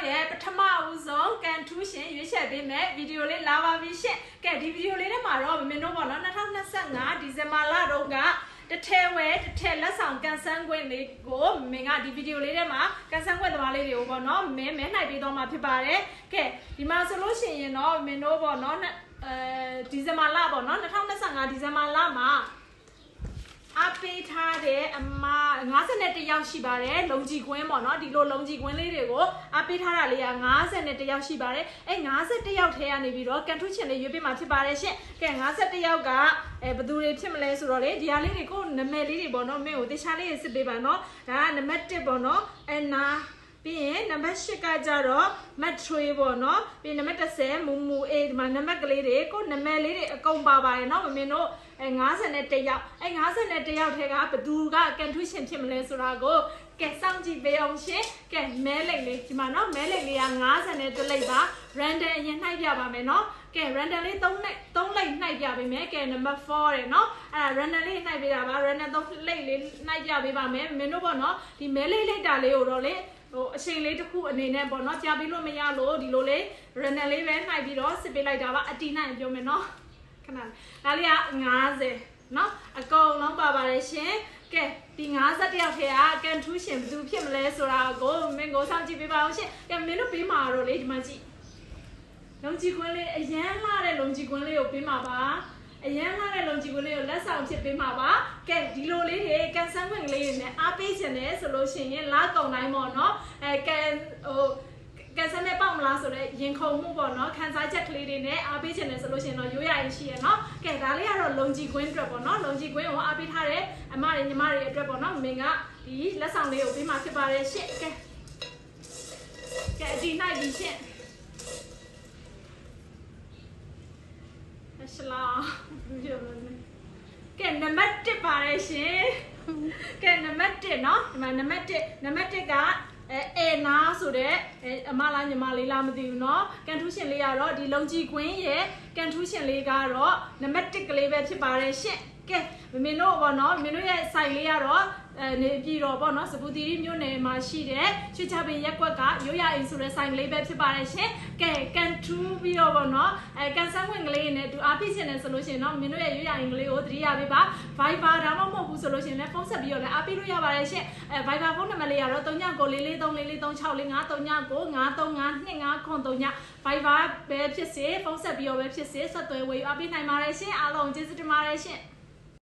ရဲ့ပထမဦးဆုံးကန်ထူးရှင်ရွေးချယ်ပေးမဲ့ဗီဒီယိုလေးလာပါပြီရှင်ကဲဒီဗီဒီယိုလေးထဲမှာတော့မင်းတို့ပေါ့နော်2025ဒီဇင်ဘာလတုန်းကတထဲဝဲတထဲလက်ဆောင်ကန်ဆန်းခွင့်လေးကိုမင်းကဒီဗီဒီယိုလေးထဲမှာကန်ဆန်းခွင့်သမားလေးတွေကိုပေါ့နော်မဲနိုင်ပေးတော့မှာဖြစ်ပါတယ်ကဲဒီမှာဆိုလို့ရှိရင်တော့မင်းတို့ပေါ့နော်ဒီဇင်ဘာလပေါ့နော်2025ဒီဇင်ဘာလမှာအပေးထားတဲ့အမ51ယောက်ရှိပါတယ်လုံကြီးကွင်းပေါ့နော်ဒီလိုလုံကြီးကွင်းလေးတွေကိုအပေးထားတာလေးက51ယောက်ရှိပါတယ်အဲ51ယောက်ထဲကနေပြီးတော့ကန်ထူးချင်လေးရွေးပေးမှာဖြစ်ပါတယ်ရှင်ကဲ51ယောက်ကဘယ်သူတွေဖြစ်မလဲဆိုတော့လေဒီဟာလေးတွေကိုနာမည်လေးတွေပေါ့နော်မင်းကိုတခြားလေးစစ်ပေးပါနော်ဒါကနံပါတ်1ပေါ့နော်အနာပြီးရင်နံပါတ်8ကကြတော့မတ်ထွေးပေါ့နော်ပြီးနံပါတ်10မူမူအေးဒီမှာနံပါတ်ကလေးတွေကိုနာမည်လေးတွေအကုန်ပါပါတယ်နော်မင်းတို့51ယောက်51ယောက်ထဲကဘသူကကန်ထူးရှင်ဖြစ်မလဲဆိုတာကိုကဲစောင့်ကြည့်ပေးအောင်ရှင်ကဲမဲလိတ်လေးဒီမှာနော်မဲလိတ်လေးက51လိတ်ပါ random အရင်နှိုက်ပြပါမယ်နော်ကဲ random လေး3လိတ်နှိုက်ပြပေးမယ်ကဲ number 4တယ်နော်အဲ့ဒါ random လေးနှိုက်ပေးတာပါ random 3လိတ်လေးနှိုက်ပြပေးပါမယ်မင်းတို့ပေါ့နော်ဒီမဲလိတ်တာလေးကိုတော့လေဟိုအချိန်လေးတစ်ခုအနေနဲ့ပေါ့နော်ကြာပြီးလို့မရလို့ဒီလိုလေး random လေးပဲနှိုက်ပြီးတော့စစ်ပေးလိုက်တာပါအတီးနိုင်ပြောမယ်နော်ခဏဒါလေးက50နော်အကုန်လုံးပါပါတယ်ရှင်ကဲဒီ51ယောက်ထဲကကန်ထူးရှင်ဘယ်သူဖြစ်မလဲဆိုတာကိုမင်းကိုစောင့်ကြည့်ပေးပါအောင်ရှင်ကဲမင်းတို့ပေးမှာတော့လေဒီမှာကြည့်လုံကြီးကွင်းလေးအရန်လှတဲ့လုံကြီးကွင်းလေးကိုပေးမှာပါအရန်လှတဲ့လုံကြီးကွင်းလေးကိုလက်ဆောင်ဖြစ်ပေးမှာပါကဲဒီလိုလေးတွေကန်ဆန်းခွင့်ကလေးတွေနဲ့အားပေးခြင်းနဲ့ဆိုလို့ရှိရင်လာကုန်တိုင်းပေါ့နော်ကန်ဆန်းနဲ့ပေါက်မလားဆိုတော့ရင်ခုန်မှုပေါ့နော်ခန်းစားချက်ကလေးတွေနဲ့အားပေးခြင်းနဲ့ဆိုလို့ရှိရင်တော့ရိုးရရင်ရှိရနော်ကဲဒါလေးကတော့လုံကြီးကွင်းအတွက်ပေါ့နော်လုံကြီးကွင်းကိုအားပေးထားတဲ့အမတွေညီမတွေအတွက်ပေါ့နော်မင်းကဒီလက်ဆောင်လေးကိုပေးမှာဖြစ်ပါတယ်ရှင့်ကဲအဒီနိုင်ပြီရှင့်ဆလာကဲနံပါတ်1ပါတယ်ရှင်ကဲနံပါတ်1เนาะဒီမှာနံပါတ်1ကအဲနာဆိုတဲ့အမလားညီမလေးလားမသိဘူးเนาะကန်ထူးရှင်လေးကတော့ဒီလုံကြီးကွင်းရဲ့ကန်ထူးရှင်လေးကတော့နံပါတ်1ကလေးပဲဖြစ်ပါတယ်ရှင်ကဲမင်းတို့ပေါ့နော်မင်းတို့ရဲ့ site လေးကတော့နေပြည်တော်ပေါ့နော်စပူတီရီမြို့နယ်မှာရှိတဲ့ရွှေချပင်ရက်ကွက်ကရိုးရအိမ်ဆိုတဲ့ site လေးပဲဖြစ်ပါတယ်ရှင်ကဲကန်ထူးပြီးတော့ပေါ့နော်ကန်ဆန်းဝင်ကလေးနဲ့သူအားပြည့်ချင်တယ်ဆိုလို့ရှိရင်တော့မင်းတို့ရဲ့ရိုးရအိမ်ကလေးကိုသတိရပေးပါ Viber ဒါမှမဟုတ်ဘူးဆိုလို့ရှိရင်လည်းဖုန်းဆက်ပြီးတော့လည်းအားပေးလို့ရပါတယ်ရှင်Viber ဖုန်းနံပါတ်လေးကတော့399443436935252953 Viber ပဲဖြစ်စေဖုန်းဆက်ပြီးတော့ပဲဖြစ်စေဆက်သွယ်ဝေယူအားပေးနိုင်ပါတယ်ရှင်အားလုံးကျေးဇူးတင်ပါတယ်ရှင်